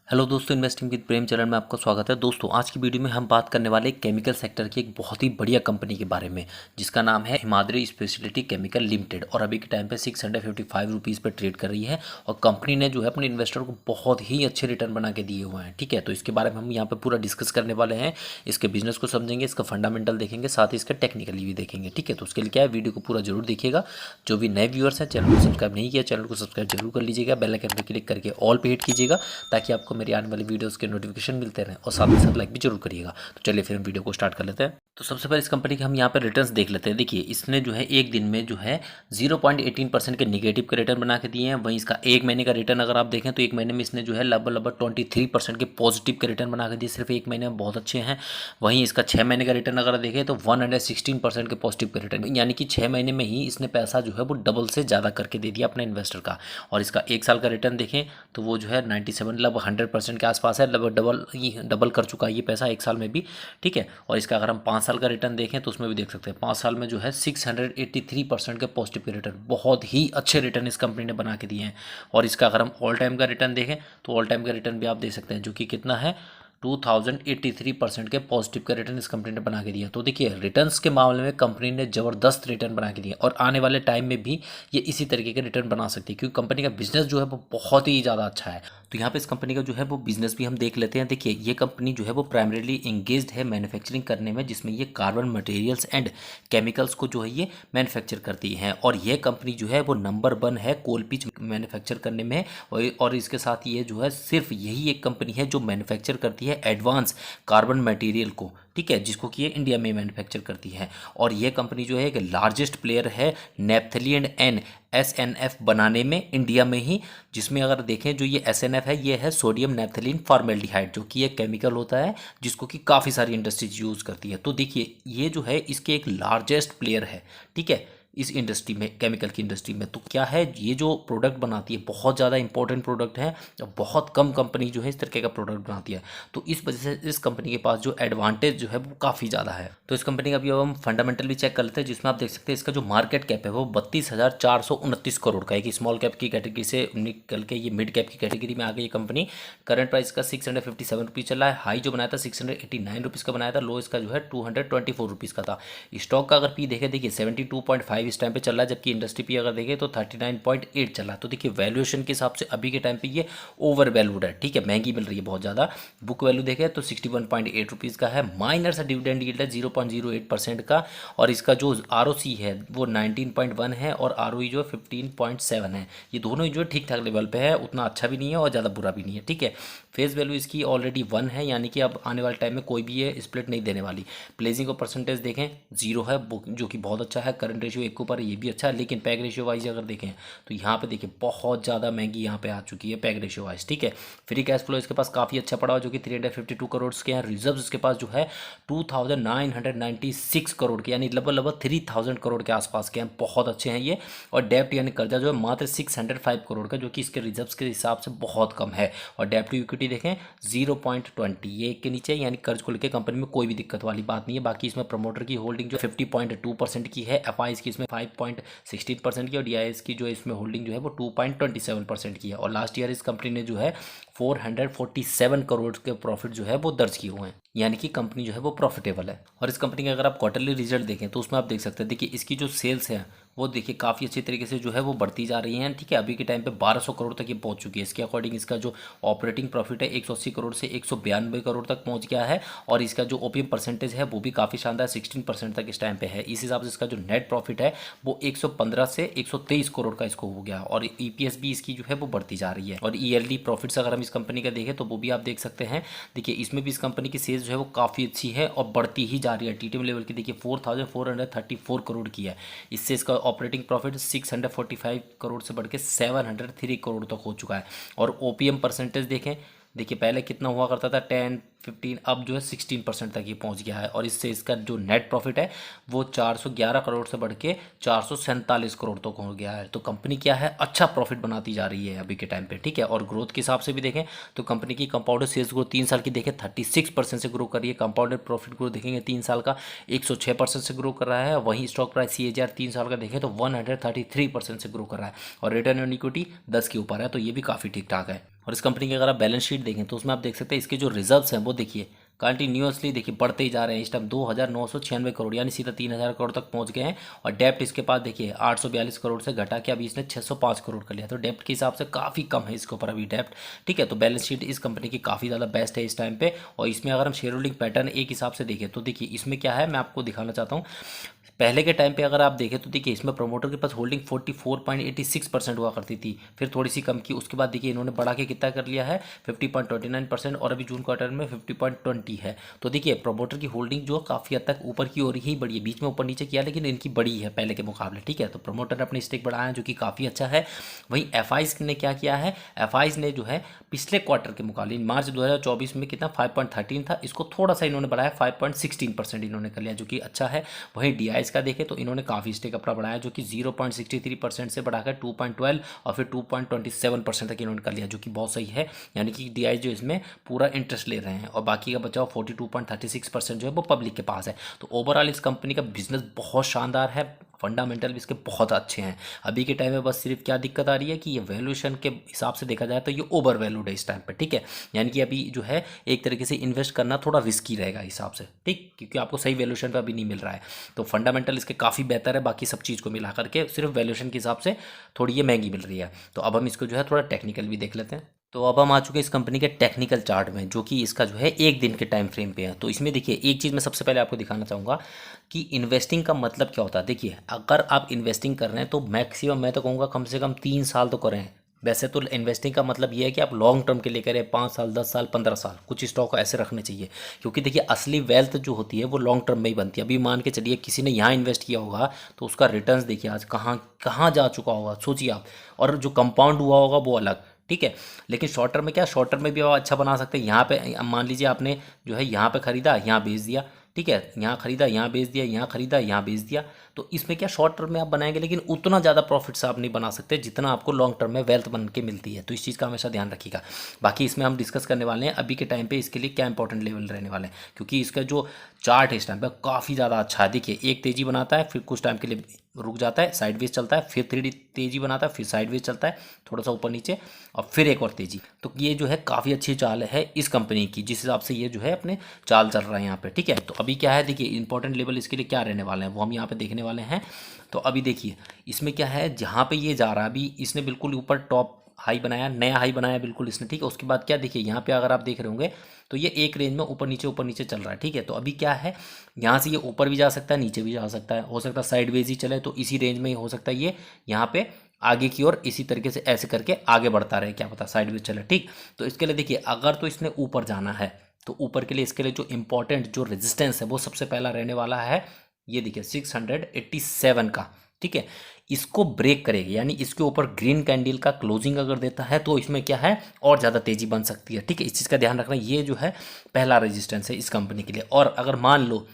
Hello दोस्तों, investing with Prem channel में आपका स्वागत है। दोस्तों, आज की वीडियो में हम बात करने वाले केमिकल सेक्टर की एक बहुत ही बढ़िया कंपनी के बारे में, जिसका नाम है हिमाद्री स्पेशलिटी केमिकल लिमिटेड और अभी के टाइम पे 655 रुपीज़ पर ट्रेड कर रही है। और कंपनी ने जो है अपने इन्वेस्टर को बहुत ही अच्छे रिटर्न बना के दिए हुए हैं। ठीक है, तो इसके बारे में हम यहाँ पर पूरा डिस्कस करने वाले हैं। इसके बिजनेस को समझेंगे, इसका फंडामेंटल देखेंगे, साथ ही इसका टेक्निकली भी देखेंगे। ठीक है, तो उसके लिए क्या है, वीडियो को पूरा जरूर देखिएगा। जो भी नए व्यूअर्स हैं, चैनल को सब्सक्राइब नहीं किया, चैनल को सब्सक्राइब जरूर कर लीजिएगा। बेल आइकन पर क्लिक करके ऑल पे हिट कीजिएगा ताकि आपको मेरी आने वाली वीडियोस के नोटिफिकेशन मिलते रहें, और साथ ही साथ लाइक भी जरूर करिएगा। तो चलिए फिर हम वीडियो को स्टार्ट कर लेते हैं। तो सबसे पहले इस कंपनी के हम यहाँ पे रिटर्न्स देख लेते हैं। देखिए, इसने जो है एक दिन में जो है 0.18% के निगेटिव के रिटर्न बना के दिए हैं। वहीं इसका एक महीने का रिटर्न अगर आप देखें तो एक महीने में इसने जो है लगभग 23% के पॉजिटिव के रिटर्न बना के दिए, सिर्फ एक महीने में, बहुत अच्छे हैं। वहीं इसका 6 महीने का रिटर्न अगर देखें तो 116% के पॉजिटिव के रिटर्न, यानी कि 6 महीने में ही इसने पैसा जो है वो डबल से ज़्यादा करके दे दिया अपने इन्वेस्टर का। और इसका एक साल का रिटर्न देखें तो वो जो है 97 लगभग 100% के आसपास है, लगभग डबल कर चुका है ये पैसा एक साल में भी। ठीक है, और इसका अगर हम 5 साल का रिटर्न देखें तो उसमें भी देख सकते हैं 5 साल में जो है 683% के पॉजिटिव के रिटर्न, बहुत ही अच्छे रिटर्न इस कंपनी ने बना के दिए हैं। और इसका अगर हम ऑल टाइम का रिटर्न देखें तो ऑल टाइम का रिटर्न भी आप देख सकते हैं, जो कि कितना है 2083% के पॉजिटिव का रिटर्न इस कंपनी ने बना के दिया। तो देखिए, रिटर्न्स के मामले में कंपनी ने ज़बरदस्त रिटर्न बना के दिया और आने वाले टाइम में भी ये इसी तरीके के रिटर्न बना सकती है, क्योंकि कंपनी का बिजनेस जो है वो बहुत ही ज़्यादा अच्छा है। तो यहाँ पे इस कंपनी का जो है वो बिजनेस भी हम देख लेते हैं। देखिए, ये कंपनी जो है वो प्राइमरीली एंगेज्ड है मैन्युफैक्चरिंग करने में, जिसमें ये कार्बन मटेरियल्स एंड केमिकल्स को जो है ये मैन्युफैक्चर करती है। और ये कंपनी जो है वो नंबर 1 है कोल पिच मैन्युफैक्चर करने में। और इसके साथ ये जो है सिर्फ यही एक कंपनी है जो मैन्युफैक्चर करती है एडवांस कार्बन मटेरियल को। ठीक है, जिसको कि ये इंडिया में मैन्युफैक्चर करती है। और ये कंपनी जो है एक लार्जेस्ट प्लेयर है नेप्थलीन एंड SNF बनाने में इंडिया में ही, जिसमें अगर देखें जो ये SNF है ये है सोडियम नेप्थलीन फॉर्मेल्डिहाइड, जो कि एक केमिकल होता है जिसको कि काफ़ी सारी इंडस्ट्रीज यूज़ करती है। तो देखिए, ये जो है इसके एक लार्जेस्ट प्लेयर है। ठीक है, इस इंडस्ट्री में, केमिकल की इंडस्ट्री में। तो क्या है, ये जो प्रोडक्ट बनाती है बहुत ज़्यादा इंपॉर्टेंट प्रोडक्ट है, बहुत कम कंपनी जो है इस तरीके का प्रोडक्ट बनाती है। तो इस वजह से इस कंपनी के पास जो एडवांटेज जो है वो काफ़ी ज़्यादा है। तो इस कंपनी का भी अब हम फंडामेंटल भी चेक कर लेते हैं, जिसमें आप देख सकते हैं इसका जो मार्केट कैप है वो 32,429 करोड़ का है। एक स्मॉल कैप की कैटेगरी से निकल के ये मिड कैप की कैटेगरी में आ गई ये कंपनी। करंट प्राइस का 657 रुपीज़ चल रहा है। हाई जो बनाया था 689 रुपीज़ का बनाया था, लो इसका जो है 224 रुपीज़ का था। स्टॉक का अगर पी देखें, देखिए 72.5 इस टाइम पे चल रहा है, जबकि इंडस्ट्री पी अगर देखें तो 39.8 चल रहा है। तो देखिए, वैल्यूएशन के हिसाब से अभी के टाइम पे ये ओवर वैल्यूड है। ठीक है, महंगी मिल रही है बहुत ज़्यादा। बुक वैल्यू देखें तो 61.8 रुपीज़ का है। माइनर सा डिविडेंड यील्ड है 0.08% का। और इसका जो ROC है वो 19.1 है और ROE जो है 15.7 है। ये दोनों ही जो है ठीक ठाक लेवल पे है, उतना अच्छा भी नहीं है और ज़्यादा बुरा भी नहीं है। ठीक है, फेस वैल्यू इसकी ऑलरेडी 1 है, यानी कि अब आने वाले टाइम में कोई भी ये स्प्लिट नहीं देने वाली। प्लेजिंग को परसेंटेज देखें 0 है, जो कि बहुत अच्छा है। करंट रेशियो 1 के ऊपर ये भी अच्छा है, लेकिन पैग रेशियो वाइज अगर देखें तो यहाँ पे देखिए बहुत ज़्यादा महंगी यहाँ पे आ चुकी है पैग रेशियो वाइज। ठीक है, फ्री कैश फ्लो इसके पास काफ़ी अच्छा पड़ा हुआ, जो कि 352 करोड़ के हैं। रिजर्व इसके पास जो है 2996 करोड़ के, यानी लगभग 3000 करोड़ के आसपास के हैं, बहुत अच्छे हैं ये। और डेप्ट यानी कर्जा जो है मात्र 605 करोड़ का, जो कि इसके रिजर्व्स के हिसाब से बहुत कम है। और डेप्ट टू इक्विटी देखें 0.20, ये एक के नीचे, यानी कर्ज को लेकर कंपनी में कोई भी दिक्कत वाली बात नहीं है। बाकी इसमें प्रमोटर की होल्डिंग जो 50.2% की है, FIs की इसमें 5.16% की, और DIS की जो इसमें होल्डिंग जो है वो 2.27% की है। और लास्ट ईयर इस कंपनी ने जो है 447 करोड़ के प्रॉफिट जो है वो दर्ज किए हुए हैं, यानी कि कंपनी जो है वो प्रॉफिटेबल है। और इस कंपनी के अगर आप क्वार्टरली रिजल्ट देखें तो उसमें आप देख सकते हैं, देखिए इसकी जो सेल्स है वो देखिए काफ़ी अच्छी तरीके से जो है वो बढ़ती जा रही है। ठीक है, अभी के टाइम पे 1200 करोड़ तक ये पहुंच चुकी है। इसके अकॉर्डिंग इसका जो ऑपरेटिंग प्रॉफिट है 180 करोड़ से 192 करोड़ तक पहुंच गया है। और इसका जो OPM परसेंटेज है वो भी काफ़ी शानदार 16% तक इस टाइम पे है। इस हिसाब से इसका जो नेट प्रॉफिट है वो 115 से 123 करोड़ का इसको हो गया। और EPS भी इसकी जो है वो बढ़ती जा रही है। और ईयरली प्रॉफिट्स अगर हम इस कंपनी का देखें तो वो भी आप देख सकते हैं। देखिए, इसमें भी इस कंपनी की सेल्स जो है वो काफ़ी अच्छी है और बढ़ती ही जा रही है। TTM लेवल की देखिए 4434 करोड़ की है। इससे इसका ऑपरेटिंग प्रॉफिट 645 करोड़ से बढ़ के 703 करोड़ तक हो चुका है। और OPM परसेंटेज देखें, देखिए पहले कितना हुआ करता था 10 15, अब जो है 16% तक ये पहुंच गया है। और इससे इसका जो नेट प्रॉफिट है वो 411 करोड़ से बढ़ के 447 करोड़ तक हो गया है। तो कंपनी क्या है, अच्छा प्रॉफिट बनाती जा रही है अभी के टाइम पे। ठीक है, और ग्रोथ के हिसाब से भी देखें तो कंपनी की कंपाउंडेड सेल्स ग्रोथ 3 साल की देखें 36% से ग्रो कर रही है। कंपाउंडेड प्रॉफिट ग्रोथ देखेंगे 3 साल का 106% से ग्रो कर रहा है। वहीं स्टॉक प्राइस CAGR 3 साल का देखें तो 133% से ग्रो कर रहा है। और रिटर्न ऑन इक्विटी 10 के ऊपर है, तो ये भी काफ़ी ठीक ठाक है। और इस कंपनी की अगर आप बैलेंस शीट देखें तो उसमें आप देख सकते हैं इसके जो रिजर्व्स हैं वो देखिए कंटिन्यूअसली देखिए बढ़ते ही जा रहे हैं। इस टाइम 2,996 करोड़ यानी सीधा 3,000 करोड़ तक पहुंच गए हैं। और डेप्ट इसके पास देखिए 842 करोड़ से घटा के अभी इसने 605 करोड़ कर लिया, तो डेप्ट के हिसाब से काफ़ी कम है इसके ऊपर अभी डेप्ट। ठीक है, तो बैलेंस शीट इस कंपनी की काफ़ी ज़्यादा बेस्ट है इस टाइम पे। और इसमें अगर हम शेयर होल्डिंग पैटर्न एक हिसाब से देखें तो देखिए इसमें क्या है, मैं आपको दिखाना चाहता हूँ। पहले के टाइम पे अगर आप देखें तो देखिए इसमें प्रमोटर के पास होल्डिंग 44.86% हुआ करती थी, फिर थोड़ी सी कम की, उसके बाद देखिए इन्होंने बढ़ा के कितना कर लिया है 50.29% और अभी जून क्वार्टर में 50.20 है। तो देखिए प्रमोटर की होल्डिंग जो काफ़ी हद तक ऊपर की ओर ही बढ़ी है, बीच में ऊपर नीचे किया लेकिन इनकी बड़ी है पहले के मुकाबले। ठीक है, तो प्रमोटर ने अपनी स्टेक बढ़ाया जो कि काफ़ी अच्छा है। वहीं एफ ने क्या किया है, एफ ने जो है पिछले क्वार्टर के मुकाबले मार्च 2024 में कितना 5.13 था, इसको थोड़ा सा इन्होंने बढ़ाया 5.16% इन्होंने कर लिया जो कि अच्छा है। वहीं डी का देखें तो इन्होंने काफ़ी स्टेक अपना बढ़ाया जो कि 0.63% से बढ़ाकर 2.12 और फिर 2.27% तक इन्होंने कर लिया जो कि बहुत सही है। यानी कि डी जो इसमें पूरा इंटरेस्ट ले रहे हैं और बाकी का बचाव 42.36% जो है वो पब्लिक के पास है। तो ओवरऑल इस कंपनी का बिजनेस बहुत शानदार है, फंडामेंटल भी इसके बहुत अच्छे हैं। अभी के टाइम में बस सिर्फ क्या दिक्कत आ रही है कि ये वैल्यूएशन के हिसाब से देखा जाए तो ये ओवर वैल्यूड है इस टाइम पे। ठीक है, यानी कि अभी जो है एक तरीके से इन्वेस्ट करना थोड़ा रिस्की रहेगा हिसाब से, ठीक, क्योंकि आपको सही वैल्यूएशन पे अभी नहीं मिल रहा है। तो फंडामेंटल इसके काफ़ी बेहतर है, बाकी सब चीज़ को मिला करके सिर्फ वैल्यूएशन के हिसाब से थोड़ी ये महंगी मिल रही है। तो अब हम इसको जो है थोड़ा टेक्निकल भी देख लेते हैं। तो अब हम आ चुके हैं इस कंपनी के टेक्निकल चार्ट में जो कि इसका जो है एक दिन के टाइम फ्रेम पे है। तो इसमें देखिए एक चीज़ मैं सबसे पहले आपको दिखाना चाहूँगा कि इन्वेस्टिंग का मतलब क्या होता है। देखिए अगर आप इन्वेस्टिंग कर रहे हैं तो मैक्सिमम मैं तो कहूँगा कम से कम 3 साल तो करें। वैसे तो इन्वेस्टिंग का मतलब ये है कि आप लॉन्ग टर्म के लिए करें, 5 साल 10 साल 15 साल, कुछ स्टॉक ऐसे रखने चाहिए क्योंकि देखिए असली वेल्थ जो होती है वो लॉन्ग टर्म में ही बनती है। अभी मान के चलिए किसी ने यहाँ इन्वेस्ट किया होगा तो उसका रिटर्न्स देखिए आज कहाँ कहाँ जा चुका होगा, सोचिए आप। और जो कंपाउंड हुआ होगा वो अलग, ठीक है। लेकिन शॉर्ट टर्म में क्या, शॉर्ट टर्म में भी आप अच्छा बना सकते हैं। यहाँ पे मान लीजिए आपने जो है यहाँ पे खरीदा यहाँ बेच दिया, ठीक है, यहाँ खरीदा यहाँ बेच दिया, यहाँ खरीदा यहाँ बेच दिया, तो इसमें क्या शॉर्ट टर्म में आप बनाएंगे लेकिन उतना ज़्यादा प्रॉफिट्स आप नहीं बना सकते जितना आपको लॉन्ग टर्म में वेल्थ बन के मिलती है। तो इस चीज़ का हमेशा ध्यान रखिएगा। बाकी इसमें हम डिस्कस करने वाले हैं अभी के टाइम पे इसके लिए क्या इंपॉर्टेंट लेवल रहने वाले हैं, क्योंकि इसका जो चार्ट है इस टाइम पे काफ़ी ज़्यादा अच्छा है। देखिए एक तेज़ी बनाता है फिर कुछ टाइम के लिए रुक जाता है, साइडवेज चलता है, फिर 3D तेज़ी बनाता है, फिर साइडवेज चलता है थोड़ा सा ऊपर नीचे और फिर एक और तेज़ी। तो ये जो है काफ़ी अच्छी चाल है इस कंपनी की, जिस हिसाब से ये जो है अपने चाल चल रहा है यहाँ पे। ठीक है, तो अभी क्या है देखिए इंपॉर्टेंट लेवल इसके लिए क्या रहने वाले हैं वो हम यहाँ पे देखने वाले हैं। तो अभी देखिए इसमें क्या है, जहाँ पे ये जा रहा है अभी इसने बिल्कुल ऊपर टॉप हाई बनाया, नया हाई बनाया बिल्कुल इसने, ठीक है। उसके बाद क्या देखिए यहाँ पे अगर आप देख रहे होंगे तो ये एक रेंज में ऊपर नीचे चल रहा है, ठीक है। तो अभी क्या है, यहाँ से ये ऊपर भी जा सकता है नीचे भी जा सकता है, हो सकता है साइडवेज ही चले तो इसी रेंज में ही हो सकता है ये यहाँ पे आगे की ओर इसी तरीके से ऐसे करके आगे बढ़ता रहे, क्या पता साइडवेज चले, ठीक। तो इसके लिए देखिए अगर तो इसने ऊपर जाना है तो ऊपर के लिए इसके लिए जो इंपॉर्टेंट जो रेजिस्टेंस है वो सबसे पहला रहने वाला है ये देखिए 687 का, ठीक है। इसको ब्रेक करेगी यानी इसके ऊपर ग्रीन कैंडल का क्लोजिंग अगर देता है तो इसमें क्या है और ज़्यादा तेज़ी बन सकती है, ठीक है। इस चीज़ का ध्यान रखना, ये जो है पहला रेजिस्टेंस है इस कंपनी के लिए। और अगर मान लो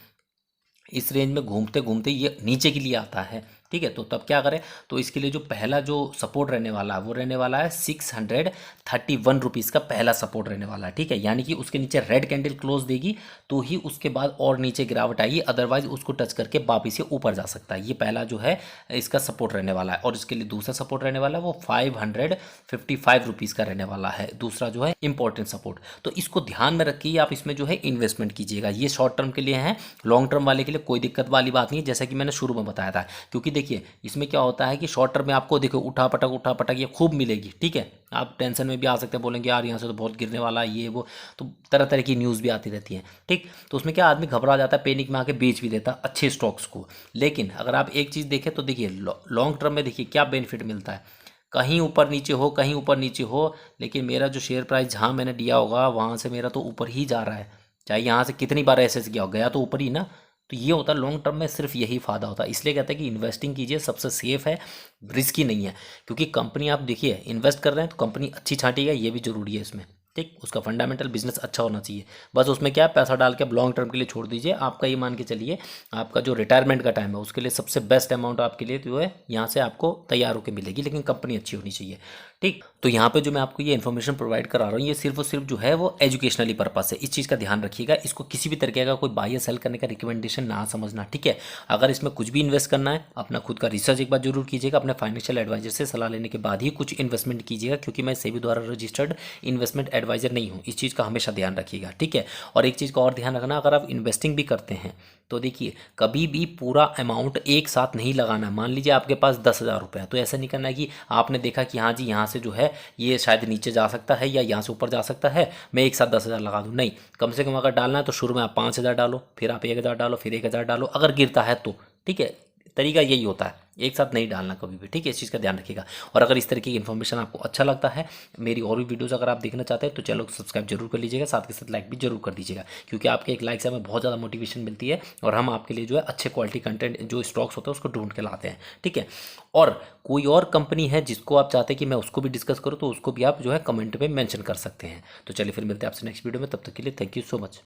इस रेंज में घूमते घूमते ये नीचे के लिए आता है, ठीक है, तो तब क्या करें, तो इसके लिए जो पहला जो सपोर्ट रहने वाला है वो रहने वाला है 631 रुपीज़ का पहला सपोर्ट रहने वाला है, ठीक है। यानी कि उसके नीचे रेड कैंडल क्लोज देगी तो ही उसके बाद और नीचे गिरावट आएगी, अदरवाइज उसको टच करके वापिस से ऊपर जा सकता है। ये पहला जो है इसका सपोर्ट रहने वाला है। और इसके लिए दूसरा सपोर्ट रहने वाला है वो 555 रुपीज़ का रहने वाला है, दूसरा जो है इंपॉर्टेंट सपोर्ट। तो इसको ध्यान में रखिए, आप इसमें जो है इन्वेस्टमेंट कीजिएगा। ये शॉर्ट टर्म के लिए है, लॉन्ग टर्म वाले के लिए कोई दिक्कत वाली बात नहीं है, जैसा कि मैंने शुरू में बताया था। क्योंकि देखिए इसमें क्या होता है कि शॉर्ट टर्म में आपको देखो उठा पटक ये खूब मिलेगी, ठीक है। आप टेंशन में भी आ सकते हैं, बोलेंगे यार यहाँ से तो बहुत गिरने वाला है ये वो, तो तरह तरह की न्यूज़ भी आती रहती हैं, ठीक। तो उसमें क्या आदमी घबरा जाता है, पैनिक में आके बेच भी देता अच्छे स्टॉक्स को। लेकिन अगर आप एक चीज़ देखें तो देखिए लॉन्ग टर्म में देखिए क्या बेनिफिट मिलता है, कहीं ऊपर नीचे हो कहीं ऊपर नीचे हो, लेकिन मेरा जो शेयर प्राइस जहाँ मैंने दिया होगा वहाँ से मेरा तो ऊपर ही जा रहा है, चाहे यहाँ से कितनी बार ऐसे गया हो, गया तो ऊपर ही ना। तो ये होता है लॉन्ग टर्म में, सिर्फ यही फ़ायदा होता है। इसलिए कहते हैं कि इन्वेस्टिंग कीजिए, सबसे सेफ है, रिस्की नहीं है। क्योंकि कंपनी आप देखिए इन्वेस्ट कर रहे हैं तो कंपनी अच्छी छांटिएगा, ये भी ज़रूरी है इसमें, ठीक। उसका फंडामेंटल बिजनेस अच्छा होना चाहिए, बस उसमें क्या है पैसा डाल के आप लॉन्ग टर्म के लिए छोड़ दीजिए। आपका ये मान के चलिए आपका जो रिटायरमेंट का टाइम है उसके लिए सबसे बेस्ट अमाउंट आपके लिए जो है यहाँ से आपको तैयार होकर मिलेगी, लेकिन कंपनी अच्छी होनी चाहिए, ठीक। तो यहाँ पे जो मैं आपको ये इन्फॉर्मेशन प्रोवाइड करा रहा हूँ ये सिर्फ और सिर्फ जो है वो एजुकेशनली पर्पस है, इस चीज़ का ध्यान रखिएगा। इसको किसी भी तरीके का कोई बाय या सेल करने का रिकमेंडेशन ना समझना, ठीक है। अगर इसमें कुछ भी इन्वेस्ट करना है अपना खुद का रिसर्च एक बार जरूर कीजिएगा, अपने फाइनेंशियल एडवाइजर से सलाह लेने के बाद ही कुछ इन्वेस्टमेंट कीजिएगा, क्योंकि मैं सेबी द्वारा रजिस्टर्ड इन्वेस्टमेंट एडवाइजर नहीं हूँ। इस चीज़ का हमेशा ध्यान रखिएगा, ठीक है। और एक चीज़ का और ध्यान रखना, अगर आप इन्वेस्टिंग भी करते हैं तो देखिए कभी भी पूरा अमाउंट एक साथ नहीं लगाना। मान लीजिए आपके पास 10,000 रुपये है तो ऐसा नहीं करना है कि आपने देखा कि हाँ जी यहाँ से जो है ये शायद नीचे जा सकता है या यहाँ से ऊपर जा सकता है, मैं एक साथ 10,000 लगा दूँ। नहीं, कम से कम अगर डालना है तो शुरू में आप 5,000 डालो, फिर आप 1,000 डालो, फिर 1,000 डालो, अगर गिरता है तो, ठीक है। तरीका यही होता है, एक साथ नहीं डालना कभी भी, ठीक है। इस चीज़ का ध्यान रखिएगा। और अगर इस तरीके की इन्फॉर्मेशन आपको अच्छा लगता है, मेरी और भी वीडियोस अगर आप देखना चाहते हैं तो चैनल को सब्सक्राइब जरूर कर लीजिएगा, साथ के साथ लाइक भी जरूर कर दीजिएगा, क्योंकि आपके एक लाइक से हमें बहुत ज़्यादा मोटिवेशन मिलती है और हम आपके लिए जो है अच्छे क्वालिटी कंटेंट जो स्टॉक्स होता है उसको ढूंढ के लाते हैं, ठीक है। और कोई और कंपनी है जिसको आप चाहते हैं कि मैं उसको भी डिस्कस करूँ तो उसको भी आप जो है कमेंट में मेंशन कर सकते हैं। तो चलिए फिर मिलते हैं आपसे नेक्स्ट वीडियो में, तब तक के लिए थैंक यू सो मच।